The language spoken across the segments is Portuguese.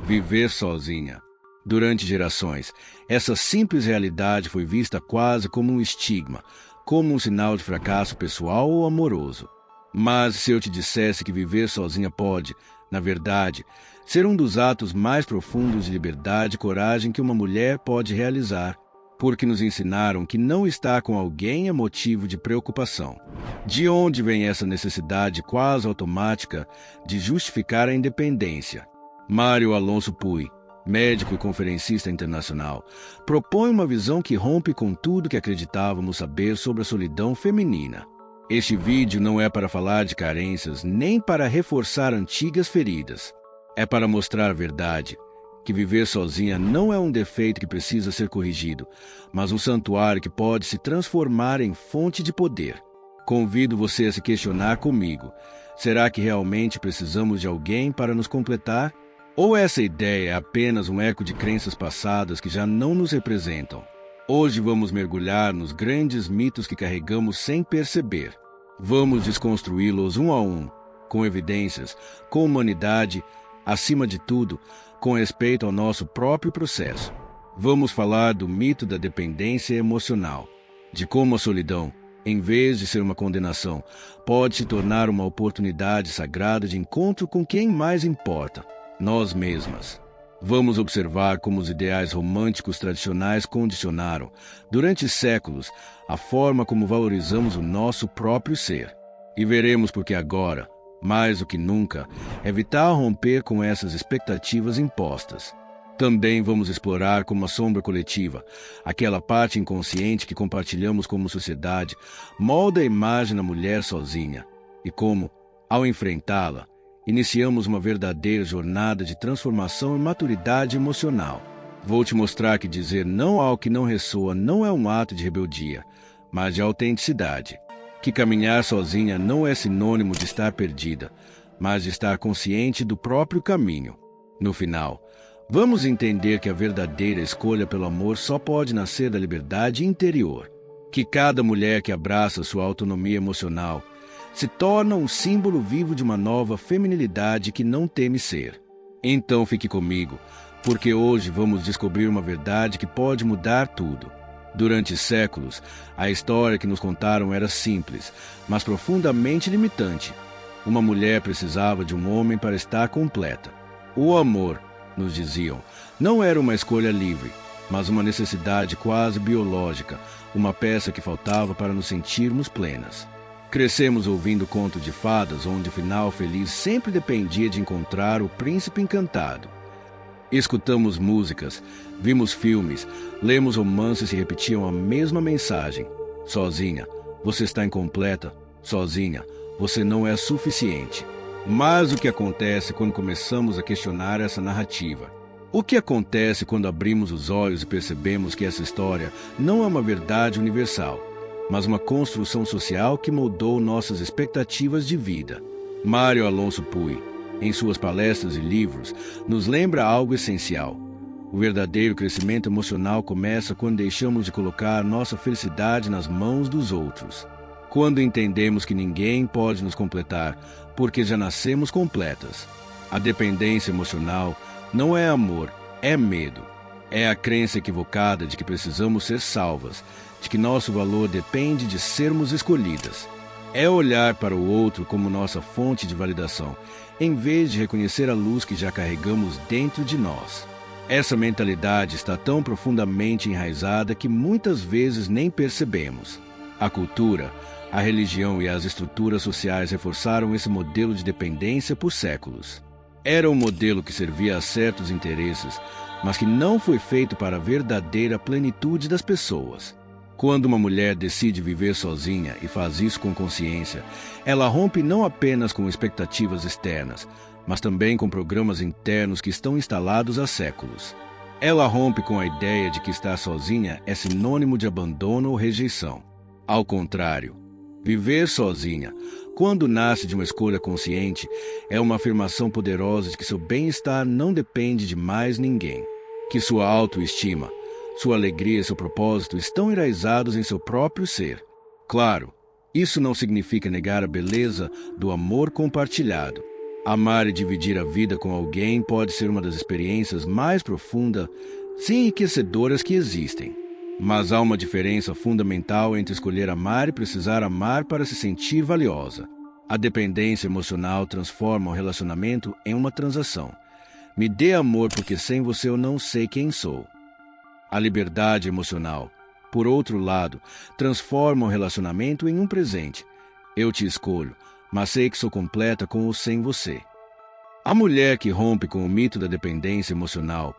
Viver sozinha. Durante gerações, essa simples realidade foi vista quase como um estigma, como um sinal de fracasso pessoal ou amoroso. Mas se eu te dissesse que viver sozinha pode, na verdade, ser um dos atos mais profundos de liberdade e coragem que uma mulher pode realizar, porque nos ensinaram que não estar com alguém é motivo de preocupação. De onde vem essa necessidade quase automática de justificar a independência? Mário Alonso Puy, médico e conferencista internacional, propõe uma visão que rompe com tudo que acreditávamos saber sobre a solidão feminina. Este vídeo não é para falar de carências nem para reforçar antigas feridas. É para mostrar a verdade, que viver sozinha não é um defeito que precisa ser corrigido, mas um santuário que pode se transformar em fonte de poder. Convido você a se questionar comigo. Será que realmente precisamos de alguém para nos completar? Ou essa ideia é apenas um eco de crenças passadas que já não nos representam? Hoje vamos mergulhar nos grandes mitos que carregamos sem perceber. Vamos desconstruí-los um a um, com evidências, com humanidade, acima de tudo, com respeito ao nosso próprio processo. Vamos falar do mito da dependência emocional, de como a solidão, em vez de ser uma condenação, pode se tornar uma oportunidade sagrada de encontro com quem mais importa, nós mesmas. Vamos observar como os ideais românticos tradicionais condicionaram, durante séculos, a forma como valorizamos o nosso próprio ser. E veremos porque agora, mais do que nunca, evitar romper com essas expectativas impostas. Também vamos explorar como a sombra coletiva, aquela parte inconsciente que compartilhamos como sociedade, molda a imagem da mulher sozinha, e como, ao enfrentá-la, iniciamos uma verdadeira jornada de transformação e maturidade emocional. Vou te mostrar que dizer não ao que não ressoa não é um ato de rebeldia, mas de autenticidade. Que caminhar sozinha não é sinônimo de estar perdida, mas de estar consciente do próprio caminho. No final, vamos entender que a verdadeira escolha pelo amor só pode nascer da liberdade interior. Que cada mulher que abraça sua autonomia emocional se torna um símbolo vivo de uma nova feminilidade que não teme ser. Então fique comigo, porque hoje vamos descobrir uma verdade que pode mudar tudo. Durante séculos, a história que nos contaram era simples, mas profundamente limitante. Uma mulher precisava de um homem para estar completa. O amor, nos diziam, não era uma escolha livre, mas uma necessidade quase biológica, uma peça que faltava para nos sentirmos plenas. Crescemos ouvindo contos de fadas onde o final feliz sempre dependia de encontrar o príncipe encantado. Escutamos músicas, vimos filmes, lemos romances que repetiam a mesma mensagem. Sozinha, você está incompleta. Sozinha, você não é suficiente. Mas o que acontece quando começamos a questionar essa narrativa? O que acontece quando abrimos os olhos e percebemos que essa história não é uma verdade universal, mas uma construção social que moldou nossas expectativas de vida? Mário Alonso Puy, em suas palestras e livros, nos lembra algo essencial. O verdadeiro crescimento emocional começa quando deixamos de colocar nossa felicidade nas mãos dos outros. Quando entendemos que ninguém pode nos completar, porque já nascemos completas. A dependência emocional não é amor, é medo. É a crença equivocada de que precisamos ser salvas, de que nosso valor depende de sermos escolhidas. É olhar para o outro como nossa fonte de validação, em vez de reconhecer a luz que já carregamos dentro de nós. Essa mentalidade está tão profundamente enraizada que muitas vezes nem percebemos. A cultura, a religião e as estruturas sociais reforçaram esse modelo de dependência por séculos. Era um modelo que servia a certos interesses, mas que não foi feito para a verdadeira plenitude das pessoas. Quando uma mulher decide viver sozinha e faz isso com consciência, ela rompe não apenas com expectativas externas, mas também com programas internos que estão instalados há séculos. Ela rompe com a ideia de que estar sozinha é sinônimo de abandono ou rejeição. Ao contrário, viver sozinha, quando nasce de uma escolha consciente, é uma afirmação poderosa de que seu bem-estar não depende de mais ninguém, que sua autoestima, sua alegria e seu propósito estão enraizados em seu próprio ser. Claro, isso não significa negar a beleza do amor compartilhado. Amar e dividir a vida com alguém pode ser uma das experiências mais profundas e enriquecedoras que existem. Mas há uma diferença fundamental entre escolher amar e precisar amar para se sentir valiosa. A dependência emocional transforma o relacionamento em uma transação. Me dê amor porque sem você eu não sei quem sou. A liberdade emocional, por outro lado, transforma o relacionamento em um presente. Eu te escolho, mas sei que sou completa com ou sem você. A mulher que rompe com o mito da dependência emocional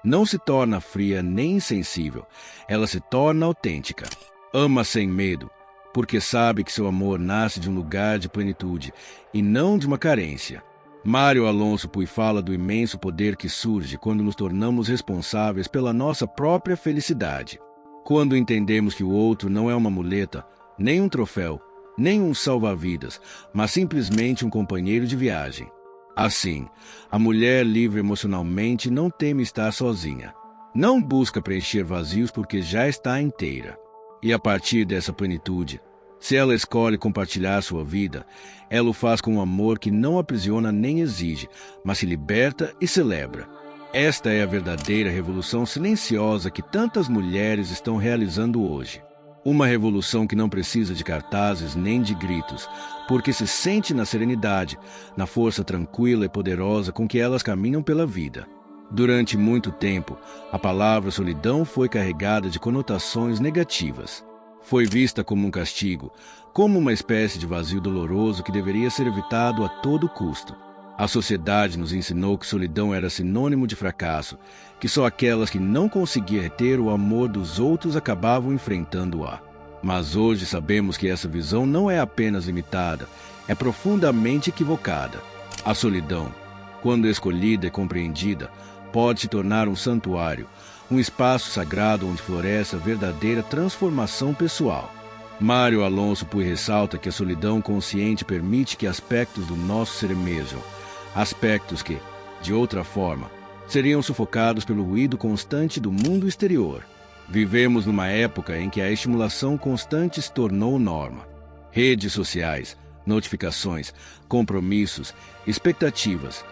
não se torna fria nem insensível, ela se torna autêntica. Ama sem medo, porque sabe que seu amor nasce de um lugar de plenitude e não de uma carência. Mário Alonso Puy fala do imenso poder que surge quando nos tornamos responsáveis pela nossa própria felicidade. Quando entendemos que o outro não é uma muleta, nem um troféu, nem um salva-vidas, mas simplesmente um companheiro de viagem. Assim, a mulher livre emocionalmente não teme estar sozinha. Não busca preencher vazios porque já está inteira. E a partir dessa plenitude, se ela escolhe compartilhar sua vida, ela o faz com um amor que não aprisiona nem exige, mas se liberta e celebra. Esta é a verdadeira revolução silenciosa que tantas mulheres estão realizando hoje. Uma revolução que não precisa de cartazes nem de gritos, porque se sente na serenidade, na força tranquila e poderosa com que elas caminham pela vida. Durante muito tempo, a palavra solidão foi carregada de conotações negativas. Foi vista como um castigo, como uma espécie de vazio doloroso que deveria ser evitado a todo custo. A sociedade nos ensinou que solidão era sinônimo de fracasso, que só aquelas que não conseguiam reter o amor dos outros acabavam enfrentando-a. Mas hoje sabemos que essa visão não é apenas limitada, é profundamente equivocada. A solidão, quando escolhida e compreendida, pode se tornar um santuário, um espaço sagrado onde floresce a verdadeira transformação pessoal. Mário Alonso Puy ressalta que a solidão consciente permite que aspectos do nosso ser emerjam, aspectos que, de outra forma, seriam sufocados pelo ruído constante do mundo exterior. Vivemos numa época em que a estimulação constante se tornou norma. Redes sociais, notificações, compromissos, expectativas,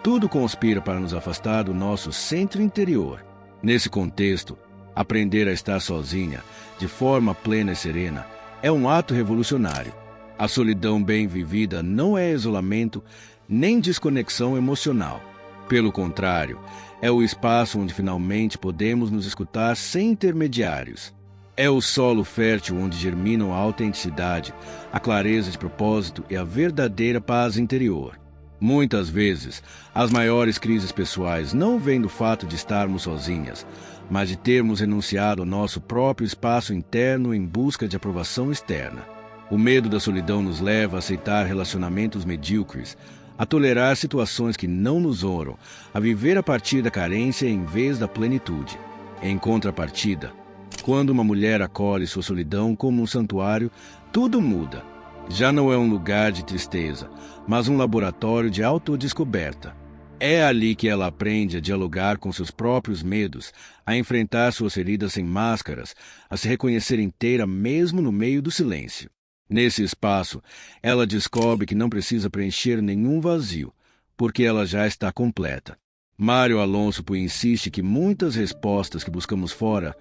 tudo conspira para nos afastar do nosso centro interior. Nesse contexto, aprender a estar sozinha, de forma plena e serena, é um ato revolucionário. A solidão bem vivida não é isolamento, nem desconexão emocional. Pelo contrário, é o espaço onde finalmente podemos nos escutar sem intermediários. É o solo fértil onde germinam a autenticidade, a clareza de propósito e a verdadeira paz interior. Muitas vezes, as maiores crises pessoais não vêm do fato de estarmos sozinhas, mas de termos renunciado ao nosso próprio espaço interno em busca de aprovação externa. O medo da solidão nos leva a aceitar relacionamentos medíocres, a tolerar situações que não nos honram, a viver a partir da carência em vez da plenitude. Em contrapartida, quando uma mulher acolhe sua solidão como um santuário, tudo muda. Já não é um lugar de tristeza, mas um laboratório de autodescoberta. É ali que ela aprende a dialogar com seus próprios medos, a enfrentar suas feridas sem máscaras, a se reconhecer inteira mesmo no meio do silêncio. Nesse espaço, ela descobre que não precisa preencher nenhum vazio, porque ela já está completa. Mário Alonso Puy insiste que muitas respostas que buscamos fora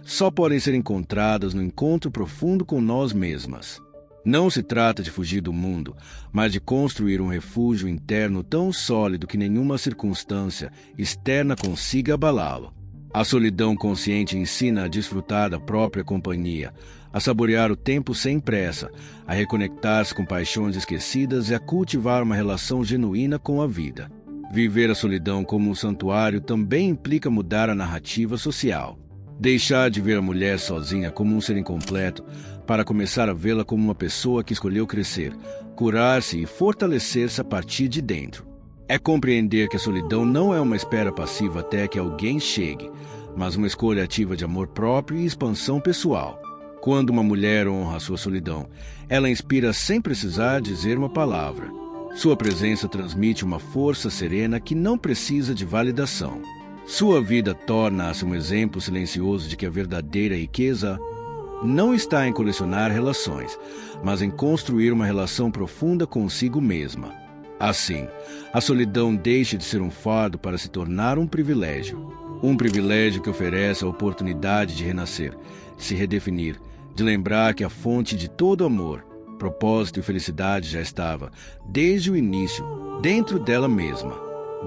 só podem ser encontradas no encontro profundo com nós mesmas. Não se trata de fugir do mundo, mas de construir um refúgio interno tão sólido que nenhuma circunstância externa consiga abalá-lo. A solidão consciente ensina a desfrutar da própria companhia, a saborear o tempo sem pressa, a reconectar-se com paixões esquecidas e a cultivar uma relação genuína com a vida. Viver a solidão como um santuário também implica mudar a narrativa social. Deixar de ver a mulher sozinha como um ser incompleto para começar a vê-la como uma pessoa que escolheu crescer, curar-se e fortalecer-se a partir de dentro. É compreender que a solidão não é uma espera passiva até que alguém chegue, mas uma escolha ativa de amor próprio e expansão pessoal. Quando uma mulher honra a sua solidão, ela inspira sem precisar dizer uma palavra. Sua presença transmite uma força serena que não precisa de validação. Sua vida torna-se um exemplo silencioso de que a verdadeira riqueza não está em colecionar relações, mas em construir uma relação profunda consigo mesma. Assim, a solidão deixa de ser um fardo para se tornar um privilégio. Um privilégio que oferece a oportunidade de renascer, de se redefinir, de lembrar que a fonte de todo amor, propósito e felicidade já estava, desde o início, dentro dela mesma.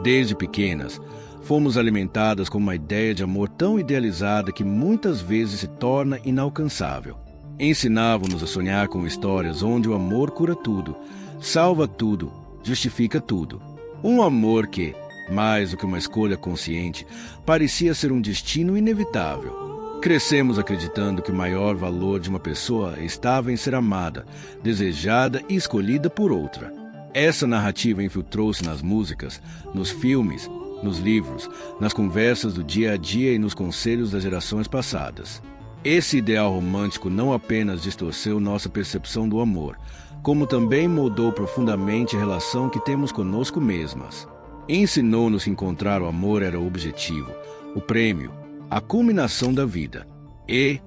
Desde pequenas, fomos alimentadas com uma ideia de amor tão idealizada que muitas vezes se torna inalcançável. Ensinavam-nos a sonhar com histórias onde o amor cura tudo, salva tudo, justifica tudo. Um amor que, mais do que uma escolha consciente, parecia ser um destino inevitável. Crescemos acreditando que o maior valor de uma pessoa estava em ser amada, desejada e escolhida por outra. Essa narrativa infiltrou-se nas músicas, nos filmes, nos livros, nas conversas do dia a dia e nos conselhos das gerações passadas. Esse ideal romântico não apenas distorceu nossa percepção do amor, como também moldou profundamente a relação que temos conosco mesmas. Ensinou-nos que encontrar o amor era o objetivo, o prêmio, a culminação da vida. E,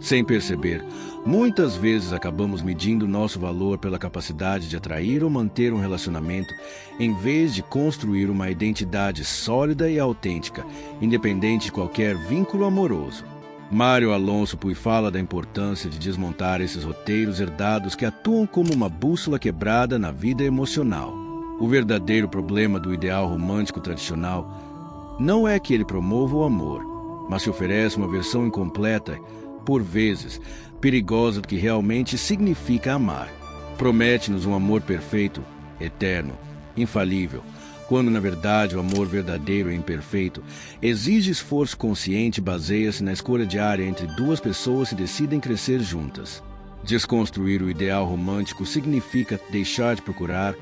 sem perceber, muitas vezes acabamos medindo nosso valor pela capacidade de atrair ou manter um relacionamento, em vez de construir uma identidade sólida e autêntica, independente de qualquer vínculo amoroso. Mário Alonso Puy fala da importância de desmontar esses roteiros herdados que atuam como uma bússola quebrada na vida emocional. O verdadeiro problema do ideal romântico tradicional não é que ele promova o amor, mas que oferece uma versão incompleta, por vezes, perigosa do que realmente significa amar. Promete-nos um amor perfeito, eterno, infalível, quando na verdade o amor verdadeiro e imperfeito exige esforço consciente e baseia-se na escolha diária entre duas pessoas que decidem crescer juntas. Desconstruir o ideal romântico significa deixar de procurar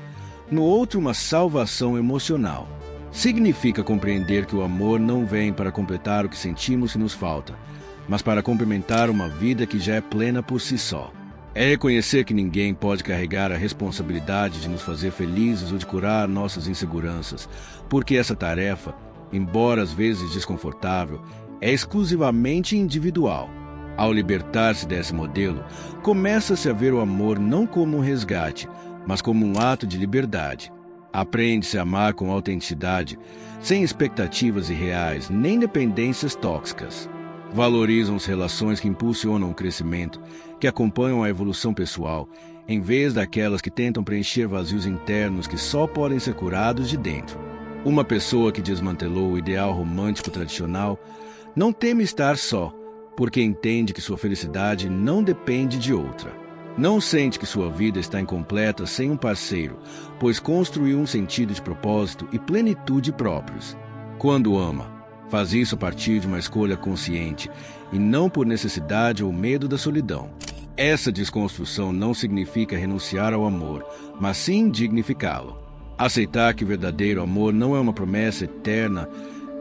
no outro uma salvação emocional. Significa compreender que o amor não vem para completar o que sentimos que nos falta, mas para complementar uma vida que já é plena por si só. É reconhecer que ninguém pode carregar a responsabilidade de nos fazer felizes ou de curar nossas inseguranças, porque essa tarefa, embora às vezes desconfortável, é exclusivamente individual. Ao libertar-se desse modelo, começa-se a ver o amor não como um resgate, mas como um ato de liberdade. Aprende-se a amar com autenticidade, sem expectativas irreais nem dependências tóxicas. Valorizam-se relações que impulsionam o crescimento, que acompanham a evolução pessoal, em vez daquelas que tentam preencher vazios internos que só podem ser curados de dentro. Uma pessoa que desmantelou o ideal romântico tradicional não teme estar só, porque entende que sua felicidade não depende de outra. Não sente que sua vida está incompleta sem um parceiro, pois construiu um sentido de propósito e plenitude próprios. Quando ama, faz isso a partir de uma escolha consciente e não por necessidade ou medo da solidão. Essa desconstrução não significa renunciar ao amor, mas sim dignificá-lo. Aceitar que o verdadeiro amor não é uma promessa eterna,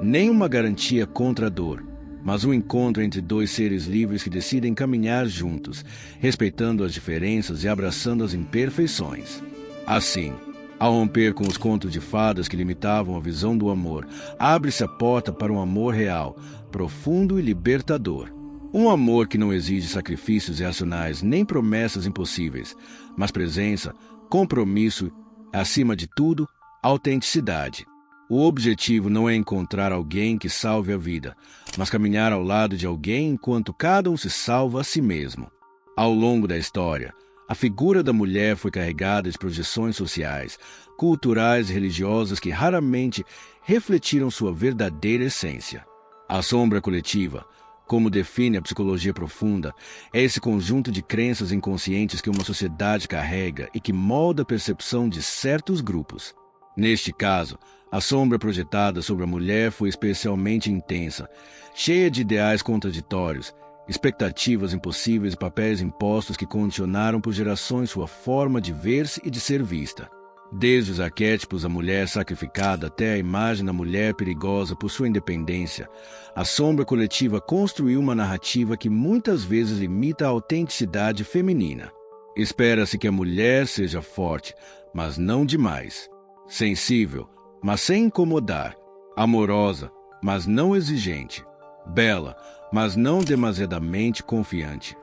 nem uma garantia contra a dor, mas um encontro entre dois seres livres que decidem caminhar juntos, respeitando as diferenças e abraçando as imperfeições. Assim, ao romper com os contos de fadas que limitavam a visão do amor, abre-se a porta para um amor real, profundo e libertador. Um amor que não exige sacrifícios irracionais nem promessas impossíveis, mas presença, compromisso e, acima de tudo, autenticidade. O objetivo não é encontrar alguém que salve a vida, mas caminhar ao lado de alguém enquanto cada um se salva a si mesmo. Ao longo da história, a figura da mulher foi carregada de projeções sociais, culturais e religiosas que raramente refletiram sua verdadeira essência. A sombra coletiva, como define a psicologia profunda, é esse conjunto de crenças inconscientes que uma sociedade carrega e que molda a percepção de certos grupos. Neste caso, a sombra projetada sobre a mulher foi especialmente intensa, cheia de ideais contraditórios, expectativas impossíveis e papéis impostos que condicionaram por gerações sua forma de ver-se e de ser vista. Desde os arquétipos da mulher sacrificada até a imagem da mulher perigosa por sua independência, a sombra coletiva construiu uma narrativa que muitas vezes limita a autenticidade feminina. Espera-se que a mulher seja forte, mas não demais, sensível, mas sem incomodar, amorosa, mas não exigente, bela, mas não demasiadamente confiante,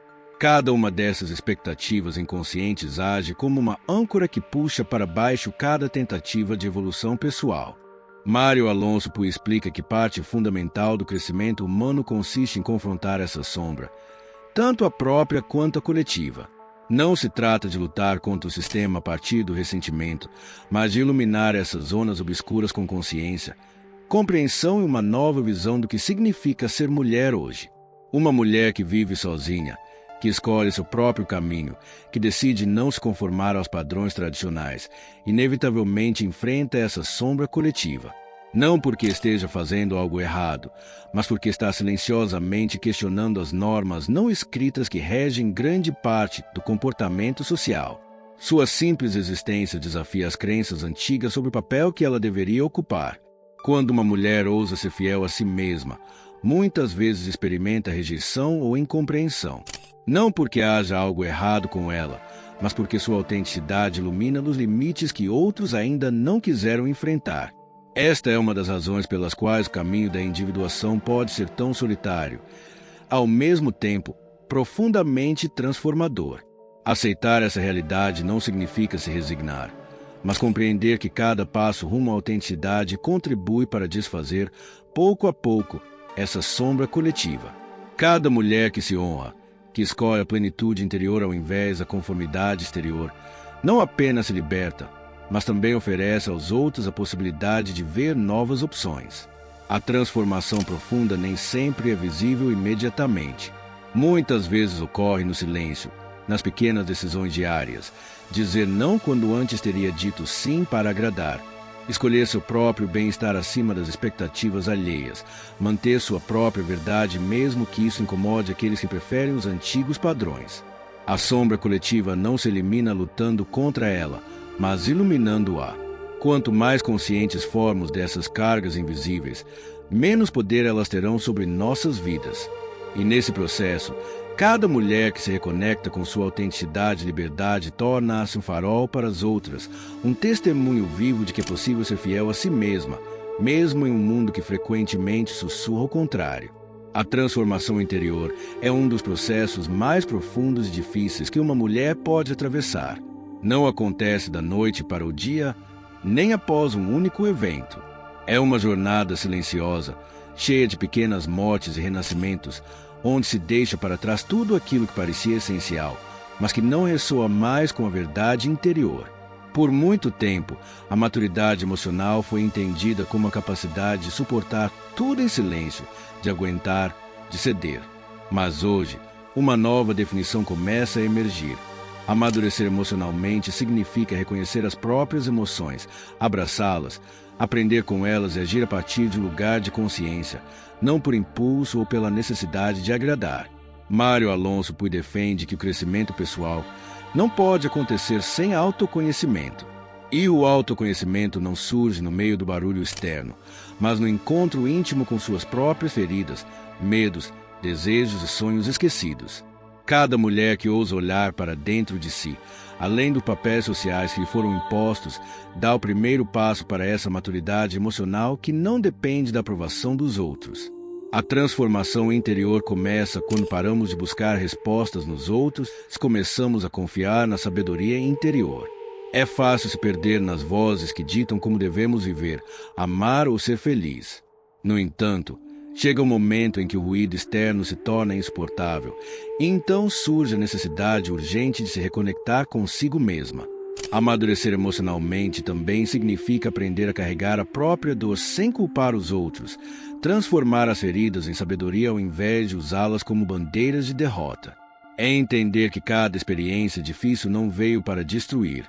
Cada uma dessas expectativas inconscientes age como uma âncora que puxa para baixo cada tentativa de evolução pessoal. Mário Alonso Puig explica que parte fundamental do crescimento humano consiste em confrontar essa sombra, tanto a própria quanto a coletiva. Não se trata de lutar contra o sistema a partir do ressentimento, mas de iluminar essas zonas obscuras com consciência, compreensão e uma nova visão do que significa ser mulher hoje. Uma mulher que vive sozinha, que escolhe seu próprio caminho, que decide não se conformar aos padrões tradicionais, inevitavelmente enfrenta essa sombra coletiva. Não porque esteja fazendo algo errado, mas porque está silenciosamente questionando as normas não escritas que regem grande parte do comportamento social. Sua simples existência desafia as crenças antigas sobre o papel que ela deveria ocupar. Quando uma mulher ousa ser fiel a si mesma, muitas vezes experimenta rejeição ou incompreensão. Não porque haja algo errado com ela, mas porque sua autenticidade ilumina os limites que outros ainda não quiseram enfrentar. Esta é uma das razões pelas quais o caminho da individuação pode ser tão solitário, ao mesmo tempo profundamente transformador. Aceitar essa realidade não significa se resignar, mas compreender que cada passo rumo à autenticidade contribui para desfazer, pouco a pouco, essa sombra coletiva. Cada mulher que se honra, que escolhe a plenitude interior ao invés da conformidade exterior, não apenas se liberta, mas também oferece aos outros a possibilidade de ver novas opções. A transformação profunda nem sempre é visível imediatamente. Muitas vezes ocorre no silêncio, nas pequenas decisões diárias, dizer não quando antes teria dito sim para agradar, escolher seu próprio bem-estar acima das expectativas alheias, manter sua própria verdade mesmo que isso incomode aqueles que preferem os antigos padrões. A sombra coletiva não se elimina lutando contra ela, mas iluminando-a. Quanto mais conscientes formos dessas cargas invisíveis, menos poder elas terão sobre nossas vidas. E nesse processo, cada mulher que se reconecta com sua autenticidade e liberdade torna-se um farol para as outras, um testemunho vivo de que é possível ser fiel a si mesma, mesmo em um mundo que frequentemente sussurra o contrário. A transformação interior é um dos processos mais profundos e difíceis que uma mulher pode atravessar. Não acontece da noite para o dia, nem após um único evento. É uma jornada silenciosa, cheia de pequenas mortes e renascimentos, onde se deixa para trás tudo aquilo que parecia essencial, mas que não ressoa mais com a verdade interior. Por muito tempo, a maturidade emocional foi entendida como a capacidade de suportar tudo em silêncio, de aguentar, de ceder. Mas hoje, uma nova definição começa a emergir. Amadurecer emocionalmente significa reconhecer as próprias emoções, abraçá-las, aprender com elas e agir a partir de um lugar de consciência, não por impulso ou pela necessidade de agradar. Mário Alonso Puig defende que o crescimento pessoal não pode acontecer sem autoconhecimento. E o autoconhecimento não surge no meio do barulho externo, mas no encontro íntimo com suas próprias feridas, medos, desejos e sonhos esquecidos. Cada mulher que ousa olhar para dentro de si, além dos papéis sociais que lhe foram impostos, dá o primeiro passo para essa maturidade emocional que não depende da aprovação dos outros. A transformação interior começa quando paramos de buscar respostas nos outros e começamos a confiar na sabedoria interior. É fácil se perder nas vozes que ditam como devemos viver, amar ou ser feliz. No entanto, chega um momento em que o ruído externo se torna insuportável, e então surge a necessidade urgente de se reconectar consigo mesma. Amadurecer emocionalmente também significa aprender a carregar a própria dor sem culpar os outros, transformar as feridas em sabedoria ao invés de usá-las como bandeiras de derrota. É entender que cada experiência difícil não veio para destruir,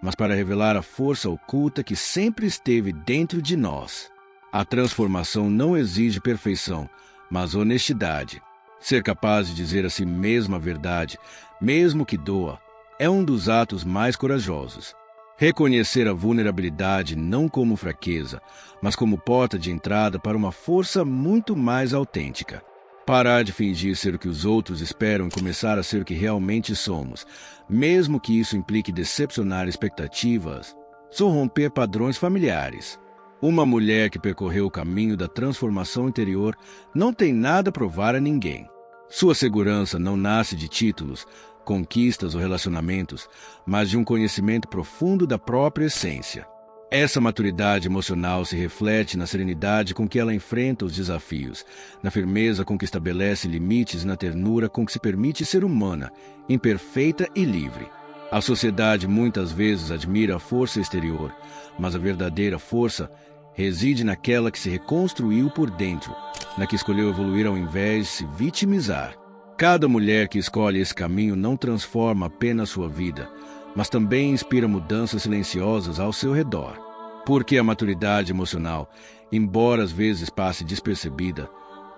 mas para revelar a força oculta que sempre esteve dentro de nós. A transformação não exige perfeição, mas honestidade. Ser capaz de dizer a si mesmo a verdade, mesmo que doa, é um dos atos mais corajosos. Reconhecer a vulnerabilidade não como fraqueza, mas como porta de entrada para uma força muito mais autêntica. Parar de fingir ser o que os outros esperam e começar a ser o que realmente somos, mesmo que isso implique decepcionar expectativas, ou romper padrões familiares. Uma mulher que percorreu o caminho da transformação interior não tem nada a provar a ninguém. Sua segurança não nasce de títulos, conquistas ou relacionamentos, mas de um conhecimento profundo da própria essência. Essa maturidade emocional se reflete na serenidade com que ela enfrenta os desafios, na firmeza com que estabelece limites e na ternura com que se permite ser humana, imperfeita e livre. A sociedade muitas vezes admira a força exterior, mas a verdadeira força reside naquela que se reconstruiu por dentro, na que escolheu evoluir ao invés de se vitimizar. Cada mulher que escolhe esse caminho não transforma apenas sua vida, mas também inspira mudanças silenciosas ao seu redor. Porque a maturidade emocional, embora às vezes passe despercebida,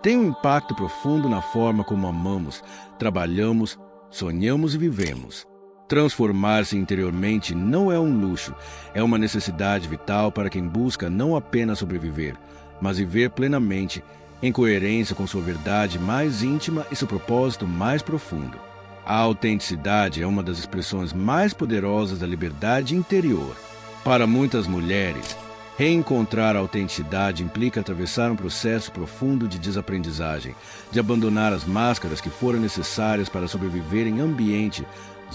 tem um impacto profundo na forma como amamos, trabalhamos, sonhamos e vivemos. Transformar-se interiormente não é um luxo, é uma necessidade vital para quem busca não apenas sobreviver, mas viver plenamente, em coerência com sua verdade mais íntima e seu propósito mais profundo. A autenticidade é uma das expressões mais poderosas da liberdade interior. Para muitas mulheres, reencontrar a autenticidade implica atravessar um processo profundo de desaprendizagem, de abandonar as máscaras que foram necessárias para sobreviver em ambiente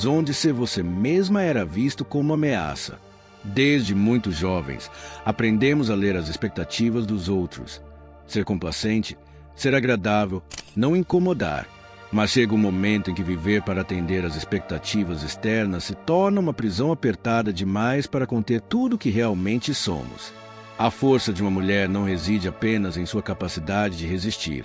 onde ser você mesma era visto como ameaça. Desde muito jovens, aprendemos a ler as expectativas dos outros. Ser complacente, ser agradável, não incomodar. Mas chega um momento em que viver para atender às expectativas externas se torna uma prisão apertada demais para conter tudo o que realmente somos. A força de uma mulher não reside apenas em sua capacidade de resistir,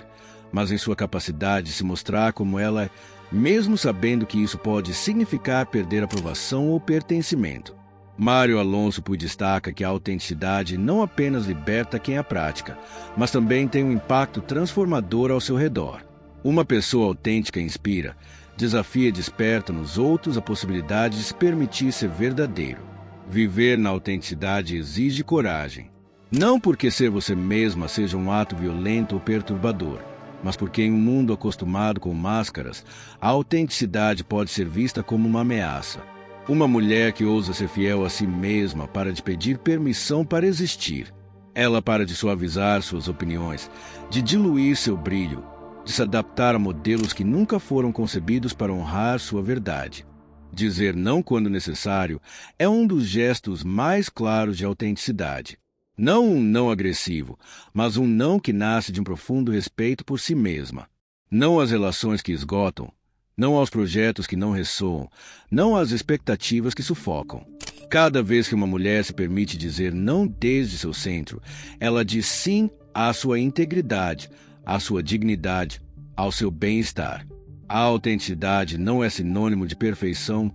mas em sua capacidade de se mostrar como ela é, mesmo sabendo que isso pode significar perder aprovação ou pertencimento. Mário Alonso Puig destaca que a autenticidade não apenas liberta quem a pratica, mas também tem um impacto transformador ao seu redor. Uma pessoa autêntica inspira, desafia e desperta nos outros a possibilidade de se permitir ser verdadeiro. Viver na autenticidade exige coragem. Não porque ser você mesma seja um ato violento ou perturbador, mas porque em um mundo acostumado com máscaras, a autenticidade pode ser vista como uma ameaça. Uma mulher que ousa ser fiel a si mesma para de pedir permissão para existir. Ela para de suavizar suas opiniões, de diluir seu brilho, de se adaptar a modelos que nunca foram concebidos para honrar sua verdade. Dizer não quando necessário é um dos gestos mais claros de autenticidade. Não um não agressivo, mas um não que nasce de um profundo respeito por si mesma. Não às relações que esgotam, não aos projetos que não ressoam, não às expectativas que sufocam. Cada vez que uma mulher se permite dizer não desde seu centro, ela diz sim à sua integridade, à sua dignidade, ao seu bem-estar. A autenticidade não é sinônimo de perfeição,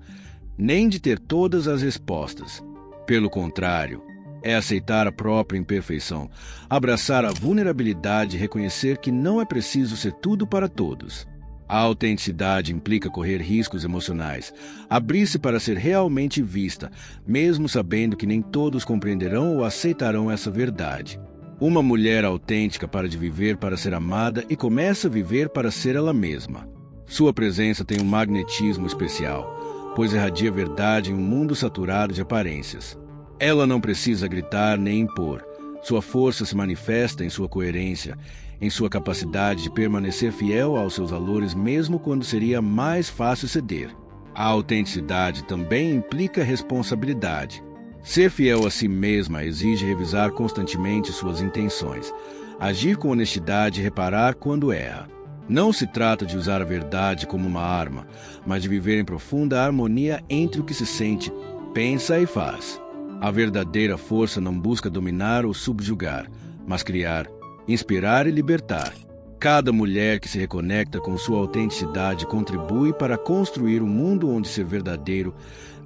nem de ter todas as respostas. Pelo contrário, é aceitar a própria imperfeição, abraçar a vulnerabilidade e reconhecer que não é preciso ser tudo para todos. A autenticidade implica correr riscos emocionais, abrir-se para ser realmente vista, mesmo sabendo que nem todos compreenderão ou aceitarão essa verdade. Uma mulher autêntica para de viver para ser amada e começa a viver para ser ela mesma. Sua presença tem um magnetismo especial, pois irradia verdade em um mundo saturado de aparências. Ela não precisa gritar nem impor. Sua força se manifesta em sua coerência, em sua capacidade de permanecer fiel aos seus valores mesmo quando seria mais fácil ceder. A autenticidade também implica responsabilidade. Ser fiel a si mesma exige revisar constantemente suas intenções, agir com honestidade e reparar quando erra. Não se trata de usar a verdade como uma arma, mas de viver em profunda harmonia entre o que se sente, pensa e faz. A verdadeira força não busca dominar ou subjugar, mas criar, inspirar e libertar. Cada mulher que se reconecta com sua autenticidade contribui para construir um mundo onde ser verdadeiro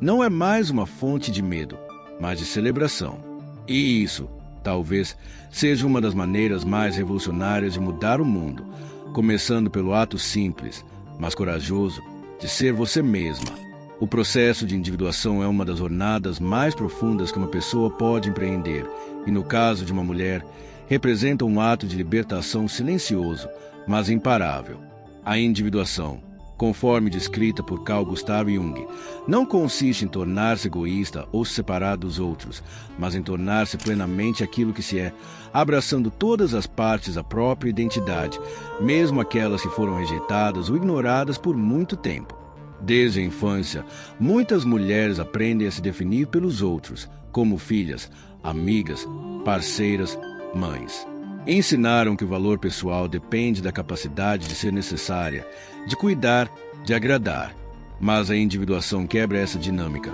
não é mais uma fonte de medo, mas de celebração. E isso, talvez, seja uma das maneiras mais revolucionárias de mudar o mundo, começando pelo ato simples, mas corajoso, de ser você mesma. O processo de individuação é uma das jornadas mais profundas que uma pessoa pode empreender, e no caso de uma mulher, representa um ato de libertação silencioso, mas imparável. A individuação, conforme descrita por Carl Gustav Jung, não consiste em tornar-se egoísta ou se separar dos outros, mas em tornar-se plenamente aquilo que se é, abraçando todas as partes da própria identidade, mesmo aquelas que foram rejeitadas ou ignoradas por muito tempo. Desde a infância, muitas mulheres aprendem a se definir pelos outros, como filhas, amigas, parceiras, mães. Ensinaram que o valor pessoal depende da capacidade de ser necessária, de cuidar, de agradar. Mas a individuação quebra essa dinâmica.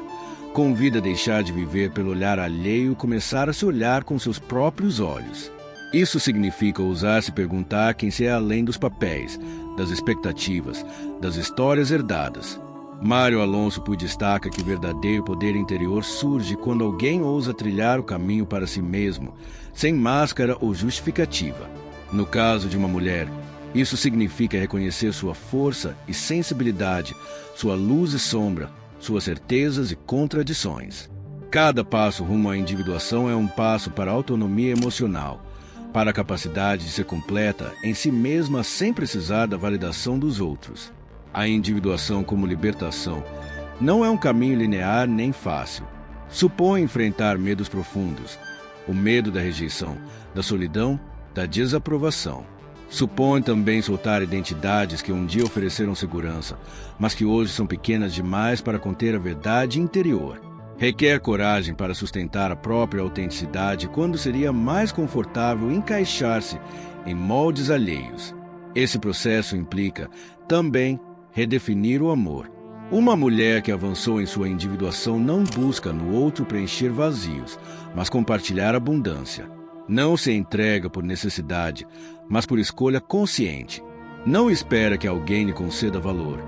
Convida a deixar de viver pelo olhar alheio e começar a se olhar com seus próprios olhos. Isso significa ousar se perguntar quem se é além dos papéis, das expectativas, das histórias herdadas. Mário Alonso Puig destaca que o verdadeiro poder interior surge quando alguém ousa trilhar o caminho para si mesmo, sem máscara ou justificativa. No caso de uma mulher, isso significa reconhecer sua força e sensibilidade, sua luz e sombra, suas certezas e contradições. Cada passo rumo à individuação é um passo para a autonomia emocional, para a capacidade de ser completa em si mesma sem precisar da validação dos outros. A individuação como libertação não é um caminho linear nem fácil. Supõe enfrentar medos profundos, o medo da rejeição, da solidão, da desaprovação. Supõe também soltar identidades que um dia ofereceram segurança, mas que hoje são pequenas demais para conter a verdade interior. Requer coragem para sustentar a própria autenticidade quando seria mais confortável encaixar-se em moldes alheios. Esse processo implica também redefinir o amor. Uma mulher que avançou em sua individuação não busca no outro preencher vazios, mas compartilhar abundância. Não se entrega por necessidade, mas por escolha consciente. Não espera que alguém lhe conceda valor,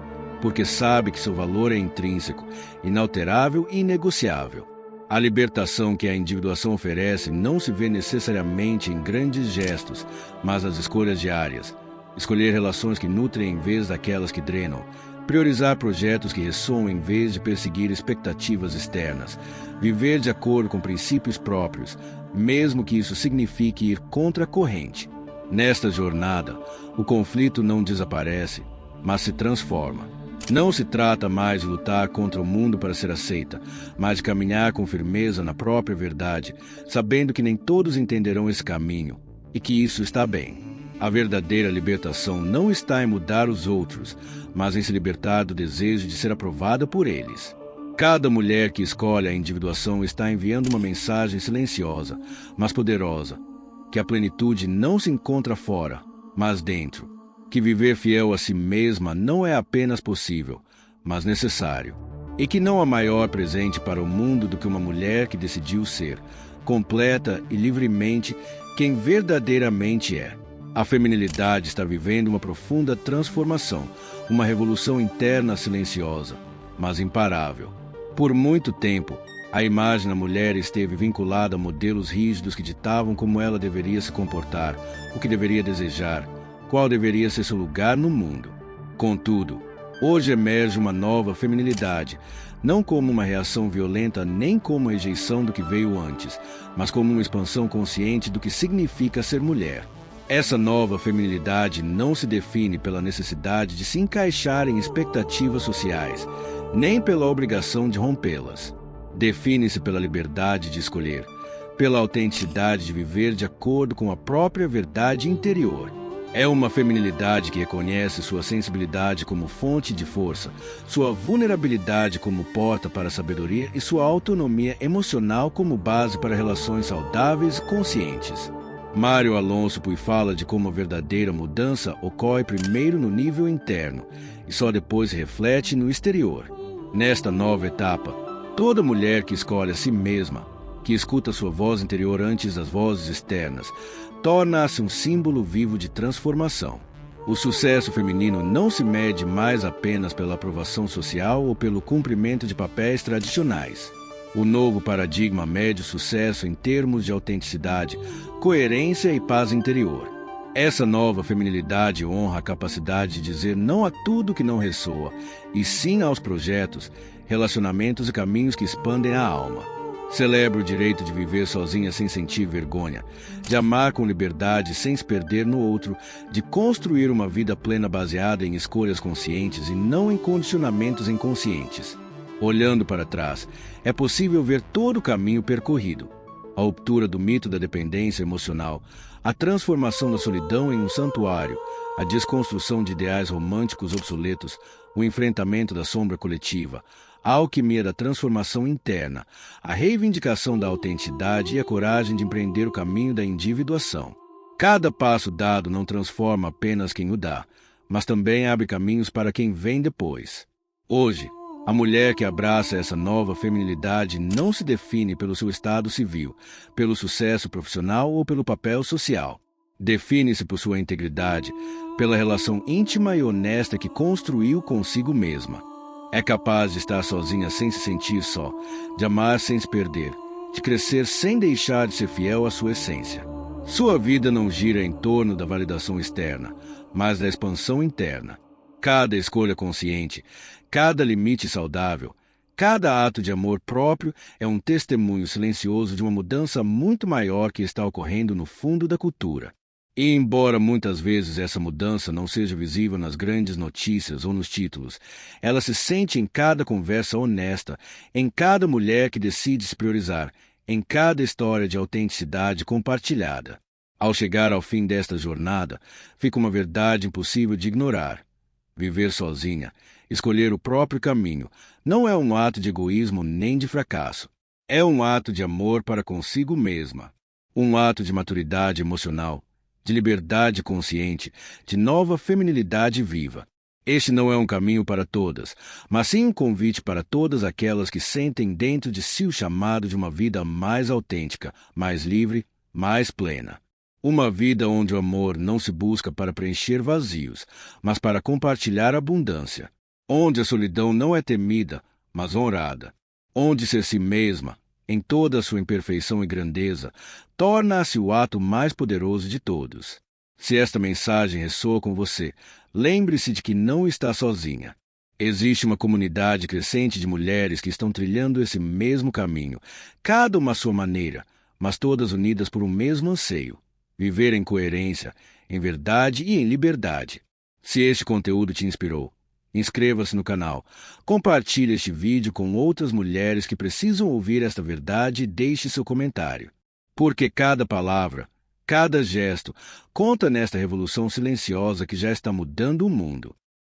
porque sabe que seu valor é intrínseco, inalterável e inegociável. A libertação que a individuação oferece não se vê necessariamente em grandes gestos, mas nas escolhas diárias. Escolher relações que nutrem em vez daquelas que drenam. Priorizar projetos que ressoam em vez de perseguir expectativas externas. Viver de acordo com princípios próprios, mesmo que isso signifique ir contra a corrente. Nesta jornada, o conflito não desaparece, mas se transforma. Não se trata mais de lutar contra o mundo para ser aceita, mas de caminhar com firmeza na própria verdade, sabendo que nem todos entenderão esse caminho, e que isso está bem. A verdadeira libertação não está em mudar os outros, mas em se libertar do desejo de ser aprovada por eles. Cada mulher que escolhe a individuação está enviando uma mensagem silenciosa, mas poderosa, que a plenitude não se encontra fora, mas dentro. Que viver fiel a si mesma não é apenas possível, mas necessário. E que não há maior presente para o mundo do que uma mulher que decidiu ser, completa e livremente, quem verdadeiramente é. A feminilidade está vivendo uma profunda transformação, uma revolução interna silenciosa, mas imparável. Por muito tempo, a imagem da mulher esteve vinculada a modelos rígidos que ditavam como ela deveria se comportar, o que deveria desejar, qual deveria ser seu lugar no mundo. Contudo, hoje emerge uma nova feminilidade, não como uma reação violenta nem como rejeição do que veio antes, mas como uma expansão consciente do que significa ser mulher. Essa nova feminilidade não se define pela necessidade de se encaixar em expectativas sociais, nem pela obrigação de rompê-las. Define-se pela liberdade de escolher, pela autenticidade de viver de acordo com a própria verdade interior. É uma feminilidade que reconhece sua sensibilidade como fonte de força, sua vulnerabilidade como porta para a sabedoria e sua autonomia emocional como base para relações saudáveis e conscientes. Mário Alonso Puig fala de como a verdadeira mudança ocorre primeiro no nível interno e só depois se reflete no exterior. Nesta nova etapa, toda mulher que escolhe a si mesma, que escuta sua voz interior antes das vozes externas, torna-se um símbolo vivo de transformação. O sucesso feminino não se mede mais apenas pela aprovação social ou pelo cumprimento de papéis tradicionais. O novo paradigma mede o sucesso em termos de autenticidade, coerência e paz interior. Essa nova feminilidade honra a capacidade de dizer não a tudo que não ressoa, e sim aos projetos, relacionamentos e caminhos que expandem a alma. Celebra o direito de viver sozinha sem sentir vergonha, de amar com liberdade sem se perder no outro, de construir uma vida plena baseada em escolhas conscientes e não em condicionamentos inconscientes. Olhando para trás, é possível ver todo o caminho percorrido. A ruptura do mito da dependência emocional, a transformação da solidão em um santuário, a desconstrução de ideais românticos obsoletos, o enfrentamento da sombra coletiva, a alquimia da transformação interna, a reivindicação da autenticidade e a coragem de empreender o caminho da individuação. Cada passo dado não transforma apenas quem o dá, mas também abre caminhos para quem vem depois. Hoje, a mulher que abraça essa nova feminilidade não se define pelo seu estado civil, pelo sucesso profissional ou pelo papel social. Define-se por sua integridade, pela relação íntima e honesta que construiu consigo mesma. É capaz de estar sozinha sem se sentir só, de amar sem se perder, de crescer sem deixar de ser fiel à sua essência. Sua vida não gira em torno da validação externa, mas da expansão interna. Cada escolha consciente, cada limite saudável, cada ato de amor próprio é um testemunho silencioso de uma mudança muito maior que está ocorrendo no fundo da cultura. E embora muitas vezes essa mudança não seja visível nas grandes notícias ou nos títulos, ela se sente em cada conversa honesta, em cada mulher que decide se priorizar, em cada história de autenticidade compartilhada. Ao chegar ao fim desta jornada, fica uma verdade impossível de ignorar. Viver sozinha, escolher o próprio caminho, não é um ato de egoísmo nem de fracasso. É um ato de amor para consigo mesma. Um ato de maturidade emocional, de liberdade consciente, de nova feminilidade viva. Este não é um caminho para todas, mas sim um convite para todas aquelas que sentem dentro de si o chamado de uma vida mais autêntica, mais livre, mais plena. Uma vida onde o amor não se busca para preencher vazios, mas para compartilhar abundância. Onde a solidão não é temida, mas honrada. Onde ser si mesma, em toda a sua imperfeição e grandeza, torna-se o ato mais poderoso de todos. Se esta mensagem ressoa com você, lembre-se de que não está sozinha. Existe uma comunidade crescente de mulheres que estão trilhando esse mesmo caminho, cada uma à sua maneira, mas todas unidas por um mesmo anseio: viver em coerência, em verdade e em liberdade. Se este conteúdo te inspirou, inscreva-se no canal, compartilhe este vídeo com outras mulheres que precisam ouvir esta verdade e deixe seu comentário. Porque cada palavra, cada gesto, conta nesta revolução silenciosa que já está mudando o mundo.